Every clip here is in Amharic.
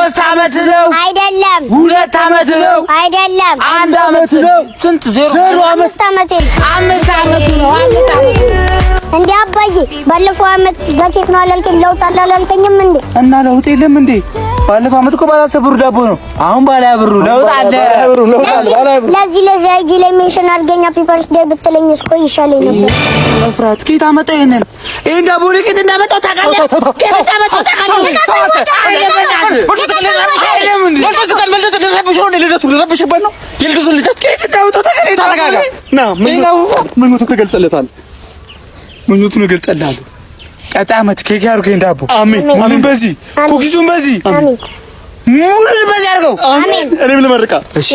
3 ዓመት ነው አይደለም 2 ዓመት ነው አይደለም 1 ዓመት ነው ስንት 0 5 ዓመት ነው 5 ዓመት ነው 5 ዓመት እንዴ አባዬ ባለፈው ዓመት በኬክ ነው አላልከኝ ለውጥ አላልከኝም እንዴ እና ለውጥ የለም እንዴ ባለፈው ዓመት እኮ ባለ 10 ብር ዳቦ ነው አሁን ባለ ብሩ ለውጥ አለ ለዚህ አይጂ ላይ ሜንሽን አድርገኛ ፒፐርስ ዴይ ብትለኝ እስኮ ይሻለኝ ነበር መፍራት ኬት አመጣ ይሄንን ዳቦ ኬት እንዳመጣው ታውቃለህ ኬት እንዳመጣው ታውቃለህ ምኞቱን እገልጽልሃለሁ ቀጣይ ዓመት ኬክ ያርገኝ ዳቦ አሜን በዚህ ኩኪሱን በዚህ አሜን ሙሉ በዚህ አርገው አሜን እኔም ልመርቃ እሺ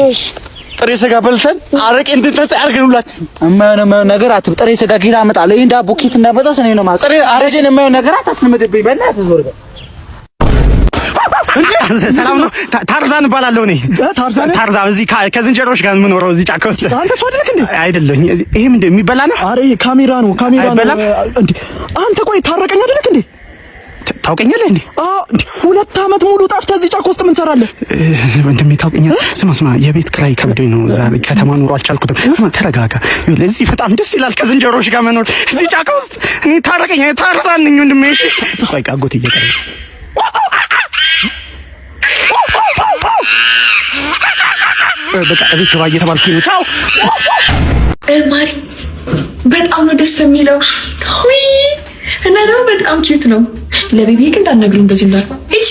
ጥሬ ስጋ በልተን አረቄ እንድንጠጣ ያርገን ሁላችን የማይሆን ነገር አትብ ጥሬ ስጋ ኬት አመጣለሁ ይሄን ዳቦ ኬት እንዳመጣው እኔ ነው ማለት ጥሬ አረጀን የማይሆን ነገር አታስለምድብኝ በእናትህ ዞር በል ሰላም ነው ታርዛን እባላለሁ እኔ ታርዛን እዚህ ከዝንጀሮች ጋር የምኖረው እዚህ ጫካ ውስጥ አንተ ሰው አይደለክ እንዴ አይደለኝ ይሄ ምንድን የሚበላ ነው አረ ካሜራ ነው እንዴ አንተ ቆይ ታረቀኝ አይደለክ እንዴ ታውቀኛለህ እንዴ 2 ዓመት ሙሉ ጠፍተህ እዚህ ጫካ ውስጥ ምን ትሰራለህ ወንድሜ ታውቀኛለህ ስማ የቤት ክራይ ከብዶኝ ነው እዛ ከተማ ኑሮ አልቻልኩትም ተረጋጋ ለዚህ በጣም ደስ ይላል ከዝንጀሮች ጋር መኖር እዚህ ጫካ ውስጥ እኔ ታረቀኝ ታርዛን ነኝ ወንድሜ እሺ ቆይ አጎቴ እየቀረ በቃ እቤት ግባ እየተባልኩኝ ነው። ቻው ማሪ በጣም ነው ደስ የሚለው። ወይ እና ደግሞ በጣም ኪዩት ነው። ለቤቢ ግን እንዳትነግሩ እንደዚህ እንዳልኩ እሺ።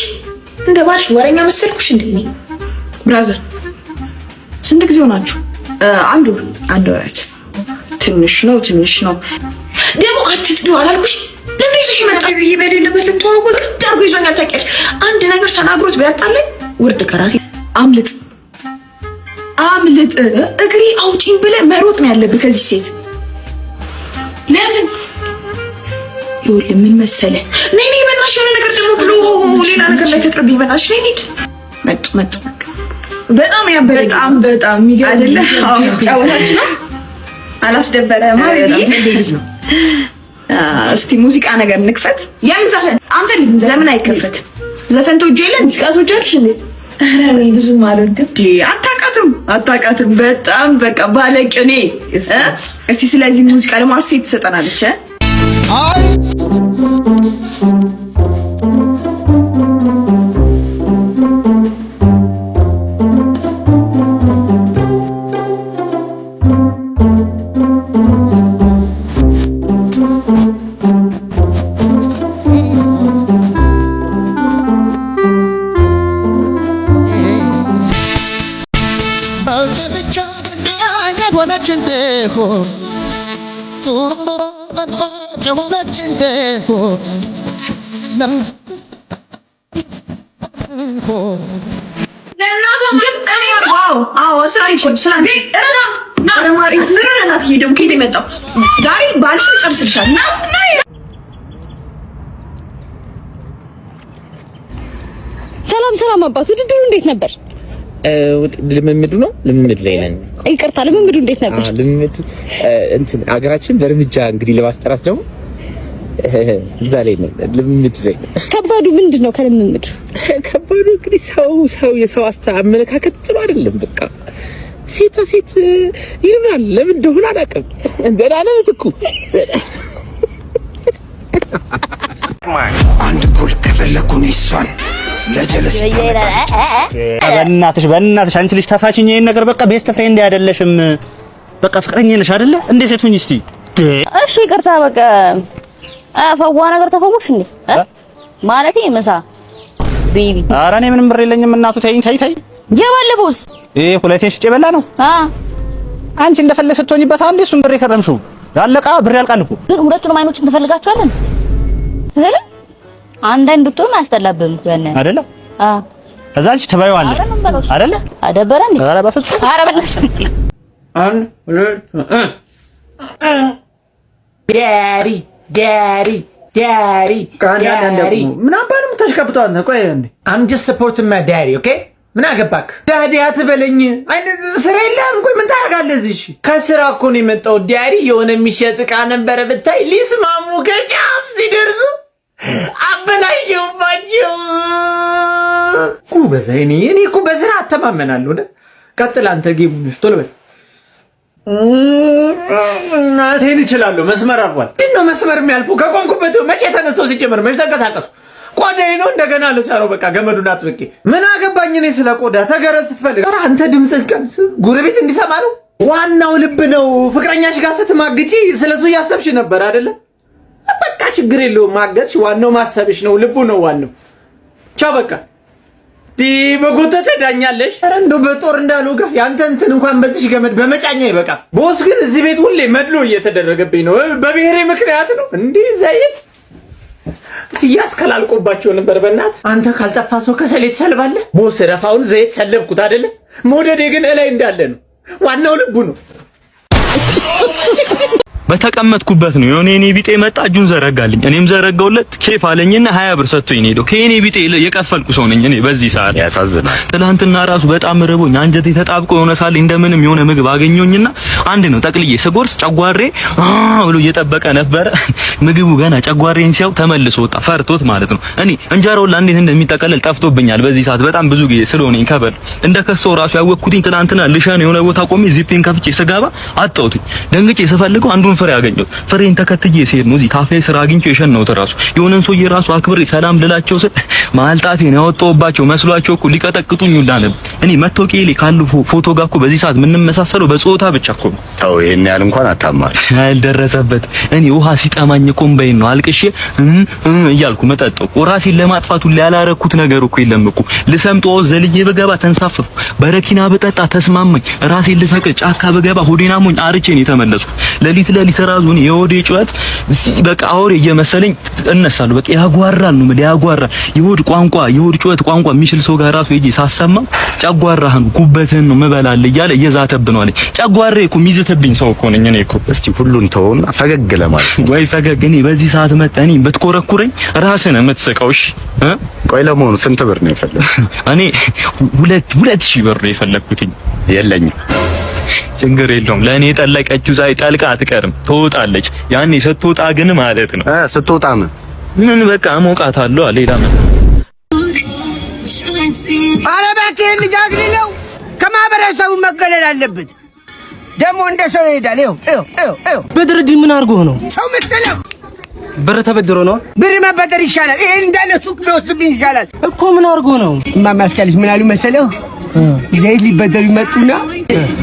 እንደ ባልሽ ወረኛ መሰልኩሽ እንዴ? ብራዘር ስንት ጊዜ ሆናችሁ? አንድ ወራት። ትንሽ ነው ደግሞ አትጥዱ አላልኩሽ? ለምን ይዘሽ መጣ? ቤቢ በሌለበት ልትዋወቅ ዳርጎ ይዞኛል። ታውቂያለሽ አንድ ነገር ተናግሮት ቢያጣለኝ ውርድ ከራሴ አምልጥ እግሪ አውጪኝ ብለህ መሮጥ ነው ያለብህ ከዚህ ሴት። ለምን ይኸውልህ ምን መሰለህ ነይ በእናትሽ የሆነ ነገር ደግሞ ብሎ ሌላ ነገር ላይ ፈጥርብኝ በእናትሽ ነይ ሂድ። መጡ በጣም ያበረ በጣም የሚገርም አይደለ? ጫወታችን ነው አላስደበረህም አይደል? እስቲ ሙዚቃ ነገር እንክፈት። የምን ዘፈን አንፈልግም። ለምን አይከፈት? ዘፈን ትወጃለሽ? ሙዚቃ ትወጃለሽ እንዴ? ኧረ እኔ ብዙም አልወድም። አታውቃትም በጣም በቃ ባለቅኔ። እስቲ ስለዚህ ሙዚቃ ደግሞ አስተያየት ትሰጠናለች። ዛሬ ባልሽን ጨርስልሻል። ሰላም አባት፣ ውድድሩ እንዴት ነበር? ልምምዱ ነው። ልምምድ ላይ ነን። ይቅርታ፣ ልምምዱ እንዴት ነበር? ልምምዱ እንትን አገራችን በእርምጃ እንግዲህ ለማስጠራት ደግሞ እዛ ላይ ነው። ልምምድ ላይ ነው። ከባዱ ምንድን ነው? ከልምምዱ ከባዱ እንግዲህ የሰው አመለካከት ጥሩ አይደለም። በቃ ሴት ይልናል። ለምን እንደሆነ አላውቅም። እንደና ነው ትኩ አንድ ጎል ከፈለኩ ነው እሷን ለጀለስ በእናትሽ አንቺ ልጅ ተፋችኝ። ይሄን ነገር በቃ ቤስት ፍሬንድ አይደለሽም። በቃ ፍቅረኛ ነሽ አይደለ? እንዴ ሴቱኝ እስቲ እሺ ይቅርታ። በቃ ፈዋ ነገር ተፈሙሽ እንዴ ማለቴ ምሳ ቤቢ። ኧረ እኔ ምንም ብር የለኝም እናቱ። ተይ የባለፈውስ ሁለቴ ሽጬ በላ ነው። አንቺ እንደፈለግሽ ስትሆኝበት አንዴ እሱን ብር የከረምሽው ያለቃ ብር ያልቃል እኮ። ግን ሁለቱንም አይኖችን ትፈልጋቸዋለን አንድ አይን ብትሆን አያስጠላብህም ያኔ አይደለ? ከዛ አንቺ ትበይዋለሽ አይደለ? አደበረ እንዴ? ኧረ በፍጹም ኧረ በእናትሽ ዳሪ ምን አባንም ተሽከብቷል ነው። ቆይ እንዴ I'm just supporting my daddy, okay? ምን አገባክ ዳዲ አትበለኝ። ስራ የለህም? ቆይ ምን ታደርጋለህ እዚህ? እሺ ከስራ እኮ ነው የመጣው ዳዲ። የሆነ የሚሸጥ ዕቃ ነበረ ብታይ ሊስማሙ ከጫፍ ሲደርሱ አበላሽባችሁ። ጎበዝ። እኔ እኮ በስራ አተማመናለሁ። ቀጥል አንተ ጌሙን ቶሎ በል። እናቴን እችላለሁ። መስመር አልፏል። ምንድነው መስመር የሚያልፈው? ከቆምኩበት መቼ ተነስተው ሲጀመር መቼ ተንቀሳቀሱ? ቆዳዬ ነው እንደገና ልሰራው። በቃ ገመዱን አጥብቄ ምን አገባኝ እኔ ስለ ቆዳ። ተገረዝ ስትፈልግ ኧረ አንተ ድምፅህ ቀንስ። ጎረቤት እንዲሰማ ነው። ዋናው ልብ ነው። ፍቅረኛሽ ጋር ስትማግጪ ስለሱ እያሰብሽ ነበር አይደለ? በቃ ችግር የለውም ማገዝሽ። ዋናው ማሰብሽ ነው። ልቡ ነው ዋናው። ቻው በቃ በጎተተ ዳኛለሽ። ኧረ እንደው በጦር እንዳልወጋ ያንተ እንትን እንኳን በዚህ ገመድ በመጫኛ ይበቃ። ቦስ ግን እዚህ ቤት ሁሌ መድሎ እየተደረገብኝ ነው። በብሔሬ ምክንያት ነው እንዴ? ዘይት ትያስከላልቆባቸው ነበር። በእናት አንተ ካልጠፋ ሰው ከሰሌ ትሰልባለህ። ቦስ ረፋውን ዘይት ሰለብኩት አይደለ? መውደዴ ግን እላይ እንዳለ ነው። ዋናው ልቡ ነው። በተቀመጥኩበት ነው የሆነ የኔ ቢጤ መጣ፣ እጁን ዘረጋልኝ፣ እኔም ዘረጋውለት። ኬፍ አለኝና 20 ብር ሰጥቶኝ ነው ሄዶ። ከኔ ቢጤ የቀፈልኩ ሰው ነኝ እኔ በዚህ ሰዓት። ያሳዝናል። ትናንትና ራሱ በጣም ርቦኝ አንጀቴ ተጣብቆ የሆነ ሳል እንደምንም የሆነ ምግብ አገኘሁኝና አንድ ነው ጠቅልዬ ስጎርስ ጨጓሬ ብሎ እየጠበቀ ነበረ። ምግቡ ገና ጨጓሬን ሲያው ተመልሶ ወጣ፣ ፈርቶት ማለት ነው። እኔ እንጀራው እንዴት እንደሚጠቀለል ጠፍቶብኛል በዚህ ሰዓት በጣም ብዙ ጊዜ ስለሆነኝ ከበል እንደከሰው ራሱ ያወቅኩትኝ ትናንትና ልሸን የሆነ ቦታ ቆሜ ዚፔን ከፍቼ ስገባ አጣሁትኝ። ደንግጬ ስፈልገው አንዱን ፍሬ አገኘሁት። ፍሬን ተከትዬ ሲሄድ ነው እዚህ ታፌ ስራ አግኝቼ የሸነውት ራሱ የሆነን ሰውዬ ራሱ አክብሬ ሰላም ልላቸው ስል ማልጣቴን ያወጣሁባቸው መስሏቸው እኮ ሊቀጠቅጡኝ ሁላ ነበር። እኔ መታወቂያዬ ላይ ካሉ ፎቶ ጋር እኮ በዚህ ሰዓት የምንመሳሰለው በጾታ ብቻ እኮ ነው። ተው ይሄን ያህል እንኳን አታማል። አልደረሰበት። እኔ ውሃ ሲጠማኝ ቆምበይን ነው አልቅሼ እያልኩ መጠጠው ራሴን ለማጥፋት ሁላ ያላረኩት ነገር እኮ የለም እኮ። ልሰምጦ ዘልዬ በገባ ተንሳፈፉ፣ በረኪና በጠጣ ተስማማኝ፣ ራሴን ልሰቅል ጫካ በገባ ሆዴና ሞኝ አርቼ ነው የተመለስኩ። ለሊት ተራዙን የሆዴ ጩኸት በቃ አውሬ እየመሰለኝ እነሳለሁ። በቃ ያጓራል ነው ማለት ያጓራል። የሆድ ቋንቋ የሆድ ጩኸት ቋንቋ የሚችል ሰው ጋር ራሱ ሄጄ ሳሰማው ጨጓራህን ጉበትህን ነው ምበላል እያለ እየዛተብን ነው አለኝ። ጨጓሬ እኮ የሚዝትብኝ ሰው እኮ ነኝ እኔ እኮ። እስቲ ሁሉን ተውና ፈገግ ለማለት ወይ ፈገግ። እኔ በዚህ ሰዓት መጣኝ ብትኮረኩረኝ ራስህን የምትስቀው። እሺ ቆይ ለመሆኑ ስንት ብር ነው የፈለግኩት? እኔ 2000 ብር ነው የፈለግኩትኝ። የለኝም። ችግር የለውም። ለእኔ የጠለቀችው ፀሐይ ጠልቃ አትቀርም፣ ትወጣለች። ያኔ ስትወጣ ግን ማለት ነው ስትወጣ ምን በቃ እሞቃታለሁ። ሌላ ምን ኧረ እባክህ ልጅ አግልለው ከማህበረሰቡ መገለል አለበት። ደግሞ እንደ ሰው ይሄዳል። ይኸው በድርድር ምን አድርጎ ነው ሰው መሰለው? ብር ተበድሮ ነው። ብር መበደር ይሻላል። ይሄ እንዳለ ሱቅ ቢወስድብኝ ይሻላል እኮ። ምን አድርጎ ነው? ማማስካልሽ ምን አሉ መሰለው? ዘይት ሊበደሩ ይመጡና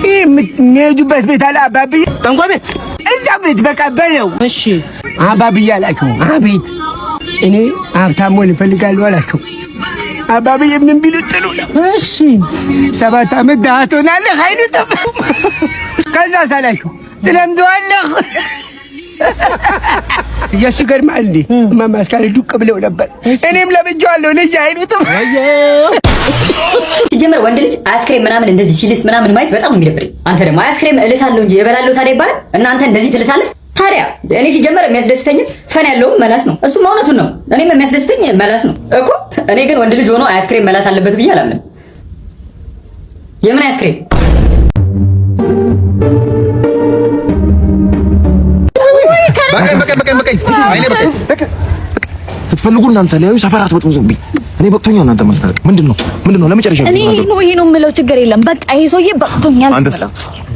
ይሄ የሚሄዱበት ቤት አለ አባብዬ፣ ጠንቋይ ቤት፣ እዛ ቤት በቃ በለው። እሺ አባብዬ አላቸው። አቤት፣ እኔ ሀብታም መሆን እፈልጋለሁ አላቸው። አባብዬ ምን ቢሉ ጥሩ ነው። እሺ 7 ዓመት ደሃ ትሆናለህ አይሉትም። ከዛ ሳላቸው ትለምደዋለህ። የሱ ገርማል እንዴ ማማስካል ዱቅ ብለው ነበር። እኔም ለምጄዋለሁ ልጅ አይሉትም። ሲጀመር ወንድ ልጅ አይስክሬም ምናምን እንደዚህ ሲልስ ምናምን ማየት በጣም የሚደብረኝ። አንተ ደግሞ አይስክሬም እልሳለሁ እንጂ እበላለሁ ታዲያ ይባላል? እናንተ እንደዚህ ትልሳለህ ታዲያ? እኔ ሲጀመር የሚያስደስተኝ ፈን ያለውም መላስ ነው። እሱም እውነቱን ነው። እኔም የሚያስደስተኝ መላስ ነው እኮ። እኔ ግን ወንድ ልጅ ሆኖ አይስክሬም መላስ አለበት ብዬ አላምንም። የምን አይስክሬም? ስትፈልጉ እናንተ ላይ ሰፈር አትወጥሙብኝ። እኔ በቅቶኛል። እናንተ ማስታረቅ ምንድነው ለመጨረሻ እኔ ይሄ ነው የምለው። ችግር የለም በቃ ይሄ ሰውዬ በቅቶኛል።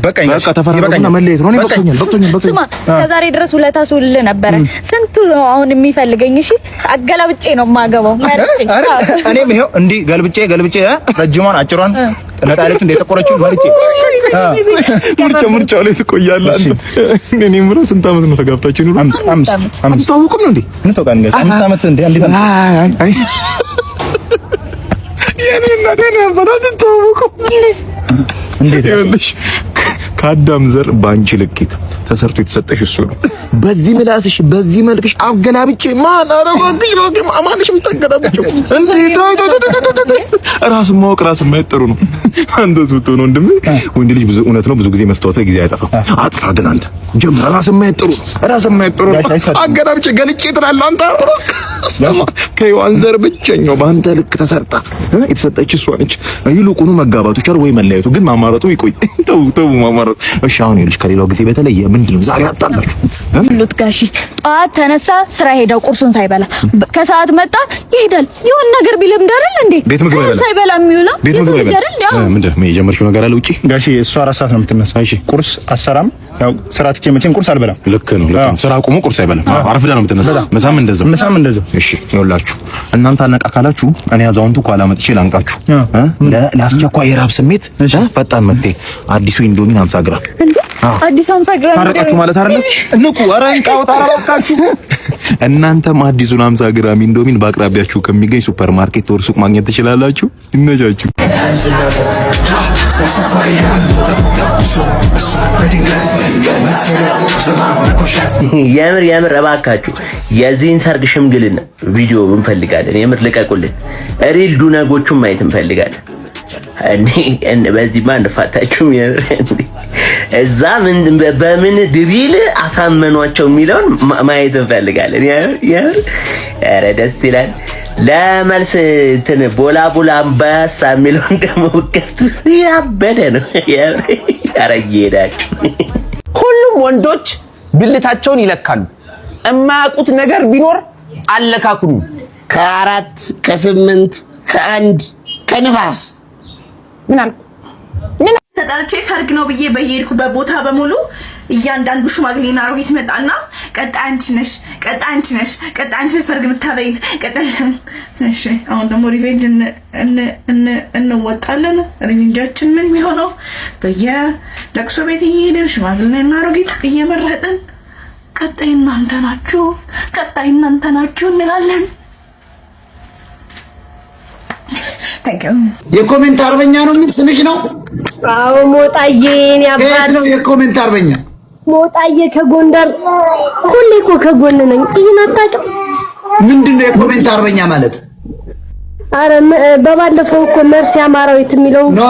በቃኝ በቃ ተፈራረቁና መለየት ነው። እኔ በቅቶኛል። ስማ እስከዛሬ ድረስ ውለታ ስውል ነበረ። ስንቱ ነው አሁን የሚፈልገኝ? እሺ አገላብጬ ነው የማገባው። እኔም ይሄው እንዲህ ገልብጬ ረጅሟን አጭሯን ነጣለች እንደ ተቆረችው መልጬ ምርጫው ላይ ትቆያለህ አንተ። እኔ ምንም ስንት ዓመት ነው ተጋብታችሁ ነው? 5 ታውቁም እንዴ? ምን ታውቃለህ? 5 ዓመት እንዴ? አንዴ አይ የኔ እናቴ ነበር አትተዋወቁ እንዴት ያለሽ ከአዳም ዘር ባንቺ ልኬት ተሰርቶ የተሰጠሽ እሱ ነው። በዚህ ምላስሽ በዚህ መልክሽ አገላብጬ ማን አረጋግኝ ነው ግን ማማንሽ ምታገላብጭው እንዴ? ራስን ማወቅ ራስን ማይጠሩ ነው። አንተስ ብትሆን ወንድም ወንድ ልጅ ብዙ እውነት ነው ብዙ ጊዜ መስታወት ጊዜ አይጠፋም። አጥፋ ግን አንተ ጀምራ ራስን ማይጠሩ አገላብጬ ገልጬ ትላለህ አንተ። ከሔዋን ዘር ብቸኛው በአንተ ልክ ተሰርታ የተሰጠች እሷ ነች። ይልቁኑ መጋባቱ ቻል ወይ መለያየቱ ግን ማማረጡ ይቆይ። ተው ማማረጡ። እሺ አሁን ይልሽ ከሌላው ጊዜ በተለየ ምንድነው ዛሬ አጣላችሁ? ሉት ጋሺ ጠዋት ተነሳ ስራ ሄደው ቁርሱን ሳይበላ ከሰዓት መጣ ይሄዳል። የሆነ ነገር ቢልም ደረል እንዴ ቤት ምግብ ሳይበላ የሚውለው ቤት ምግብ አይደል? ምንድነው የጀመርሽው ነገር አለ ውጪ? ጋሺ እሷ 4 ሰዓት ነው የምትነሳው። እሺ ቁርስ አሰራም ያው ስራ ትቼ መቼም ቁርስ አልበላም። ልክ ነው። ስራ አቁሞ ቁርስ አይበላም። አርፍዳ ነው የምትነሳው። ምሳም እንደዛው። እሺ ይኸውላችሁ እናንተ አነቃ ካላችሁ እኔ አዛውንቱ ኋላ መጥቼ ላንቃችሁ። ለአስቸኳይ የራብ ስሜት ፈጣን መፍትሄ አዲሱ ኢንዶሚን 50 ግራም አዲስ 50 ግራም ታረቃችሁ ማለት አይደለም። ንቁ ኧረ እንቃው ታረቃችሁ። እናንተም አዲሱን 50 ግራም ኢንዶሚን በአቅራቢያችሁ ከሚገኝ ሱፐርማርኬት ወር ሱቅ ማግኘት ትችላላችሁ። ይመቻችሁ። የምር እባካችሁ የዚህን ሰርግ ሽምግልና ቪዲዮ እንፈልጋለን። የምር ልቀቁልን። ሪል ዱነጎቹን ማየት እንፈልጋለን። እኔ በዚህ ማን ፋታችሁ እዛ በምን ድሪል አሳመኗቸው የሚለውን ማየት እንፈልጋለን። ኧረ ደስ ይላል። ለመልስ እንትን ቦላ አንበሳ የሚለውን ደግሞ ብከፍቱ ያበደ ነው። ኧረ እየሄዳችሁ ሁሉም ወንዶች ብልታቸውን ይለካሉ። የማያውቁት ነገር ቢኖር አለካኩኝ። ከ4 ከ8 ከ1 ከንፋስ ምን ተጠርቼ ሰርግ ነው ብዬ በየሄድኩበት ቦታ በሙሉ እያንዳንዱ ሽማግሌና አሮጊት መጣና ቀጣይ አንቺ ነሽ ሰርግ የምታበይን እሺ አሁን ደግሞ ሪቬንጅ እንወጣለን። ሪቬንጃችን ምን የሚሆነው በየለቅሶ ቤት እየሄድን ሽማግሌና አሮጊት እየመረጥን ቀጣይ እናንተ ናችሁ እንላለን። የኮሜንት አርበኛ ነው የሚል ስምሽ ነው? አዎ ሞጣዬ እኔ አባት ነው የኮሜንት አርበኛ ሞጣዬ ከጎንደር ሁሌ እኮ ከጎን ነኝ። ይናጣቀም ምንድነው የኮሜንት አርበኛ ማለት? አረ በባለፈው እኮ መርሲ አማራዊት የሚለው ኖ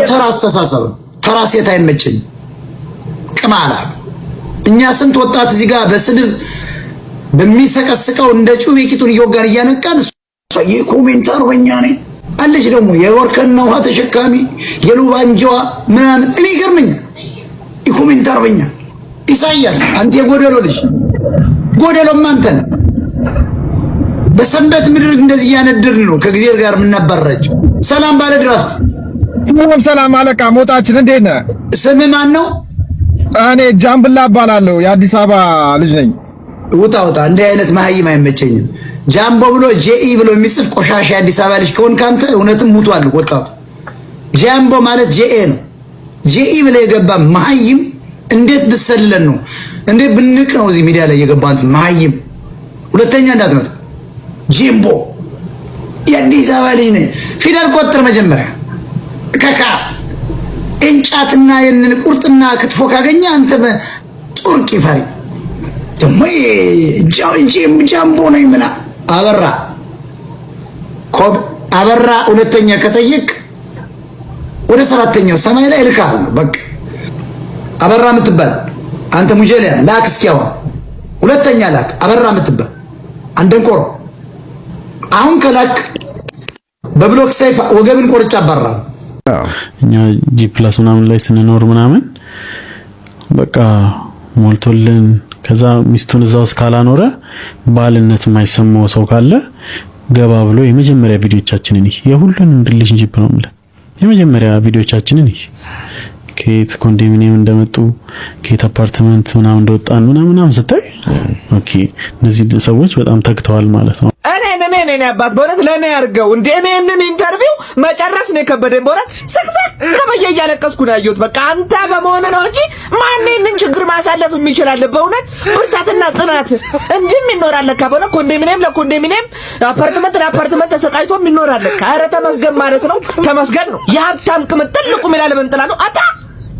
ተራ አስተሳሰብ ተራ ሴት አይመቸኝም። ቅማላ እኛ ስንት ወጣት እዚህ ጋር በስድብ በሚሰቀስቀው እንደ ጩቤ ቂጡን እየወጋን እያነቃን የኮሜንት አርበኛ ነኝ አለች። ደግሞ የወርከና ውሃ ተሸካሚ የሉባንጃዋ ምናምን እኔ ይገርመኝ። የኮሜንት አርበኛ ኢሳያስ አንተ የጎደሎ ልጅ ጎደሎም አንተ ነህ። በሰንበት ምድር እንደዚህ ያነድርን ነው ከጊዜር ጋር የምናባራቸው። ሰላም ባለ ድራፍት ሰላም አለቃ ሞጣችን እንዴት ነህ? ስም ማን ነው? እኔ ጃምብላ እባላለሁ የአዲስ አበባ ልጅ ነኝ። ውጣ እንዲህ አይነት መሀይም አይመቸኝም። ጃምቦ ብሎ ጄኢ ብሎ የሚጽፍ ቆሻሻ አዲስ አበባ ልጅ ከሆንክ አንተ እውነትም ሙቷል ወጣቱ። ጃምቦ ማለት ጄኤ ነው። ጄኢ ብለ የገባ መሀይም እንዴት ብሰለን ነው እንዴት ብንቅ ነው እዚህ ሚዲያ ላይ የገባ አንተ መሀይም። ሁለተኛ እንዳትመጣ ጄምቦ የአዲስ አበባ ልጅ ነኝ። ፊደል ቆጥር መጀመሪያ ከካ እንጫትና የነን ቁርጥና ክትፎ ካገኘ አንተ ጡርቂ ፈሪ ደሞ ጃምቦ ነኝ ምና አበራ ሁለተኛ ከጠየቅ ወደ 7ኛው ሰማይ ላይ እልካለሁ። በቃ አበራ የምትባል አንተ ሙጀሊያ ላክ እስኪያው ሁለተኛ ላክ አበራ የምትባል አንደንቆሮ አሁን ከላክ በብሎክ ሰይፍ ወገብን ቆርጫ አባራ። እኛ ጂ+ ምናምን ላይ ስንኖር ምናምን በቃ ሞልቶልን ከዛ ሚስቱን እዛው እስካላኖረ ባልነት የማይሰማው ሰው ካለ ገባ ብሎ የመጀመሪያ ቪዲዮቻችንን የሁሉንም ሪሌሽንሺፕ ነው ማለት የመጀመሪያ ቪዲዮቻችንን ከየት ኮንዶሚኒየም እንደመጡ ከየት አፓርትመንት ምናምን እንደወጣን ምናምን ስታይ ኦኬ እነዚህ ሰዎች በጣም ተግተዋል ማለት ነው። እኔ አባት በእውነት ለኔ ያርገው እንደ እኔን ኢንተርቪው መጨረስ ነው የከበደኝ። በእውነት ስቅስቅ ከበየ እያለቀስኩ ነው ያየሁት። በቃ አንተ በመሆን ነው እንጂ ማንንም ችግር ማሳለፍ የሚችላል። በእውነት ብርታትና ጽናት እንዲም ይኖራል። በእውነት ኮንዶሚኒየም ለኮንዶሚኒየም አፓርትመንት ለአፓርትመንት ተሰቃይቶ ይኖራል። ኧረ ተመስገን ማለት ነው። ተመስገን ነው። የሀብታም ቅምጥል ልቁም ይላል መንጥላ ነው አታ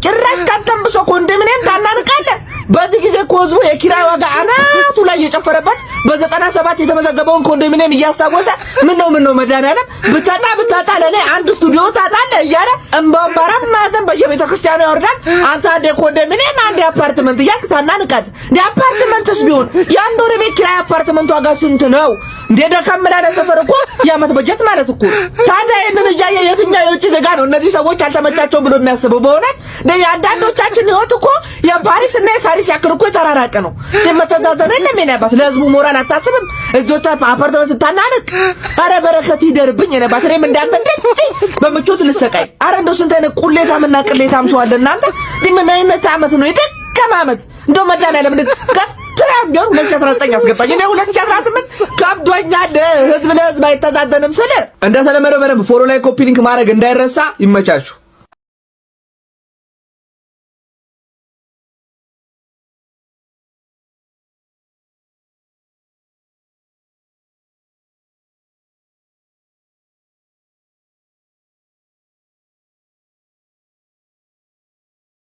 ጭራሽ ካተምብሶ ኮንዶሚኒየም ታናንቃለህ። በዚህ ጊዜ እኮ ህዝቡ የኪራይ ዋጋ አናቱ ላይ የጨፈረበት በ97 የተመዘገበውን ኮንዶሚኒየም እያስታወሰ ምን ነው መድኃኒዓለም ብታጣ ለኔ አንድ ስቱዲዮ ታጣለህ እያለ እንባውን ባራም ማዘን በየቤተ ክርስቲያኑ ያወርዳል። አንተ አንድ ኮንዶሚኒየም አንድ አፓርትመንት እያልክ ታናንቃለህ። እንደ አፓርትመንትስ ቢሆን የአንድ ወር ቤት ኪራይ አፓርትመንት ዋጋ ስንት ነው? እንደ ደከም ላለ ሰፈር እኮ የዓመት በጀት ማለት እኮ። ታዲያ ይሄንን እያየ የትኛው የውጭ ዜጋ ነው እነዚህ ሰዎች አልተመቻቸውም ብሎ የሚያስበው። በእውነት የአንዳንዶቻችን ህይወት እኮ የፓሪስ እና የሳሪስ ያክል እኮ የተራራቀ ነው። መተዛዘን የለም የኔ አባት። ለህዝቡ ሞራል አታስብም። እዞታ አፓርትመንት ስታናንቅ፣ አረ በረከት ይደርብኝ የኔ አባት። እኔም እንዳንተ እንደዚህ በምቾት ልሰቃይ። አረ እንደው ስንት አይነት ቁሌታምና ቅሌታም ሰው አለ እናንተ። ምን አይነት አመት ነው የደከመ አመት እንደው መድኃኒዓለም ትራም ቢሆን 2019 አስገባኝ። እኔ 2018 ከብዶኛል። ህዝብ ለህዝብ አይተዛዘንም ስለ እንደተለመደው በደንብ ፎሎ ላይ ኮፒ ሊንክ ማድረግ እንዳይረሳ። ይመቻችሁ።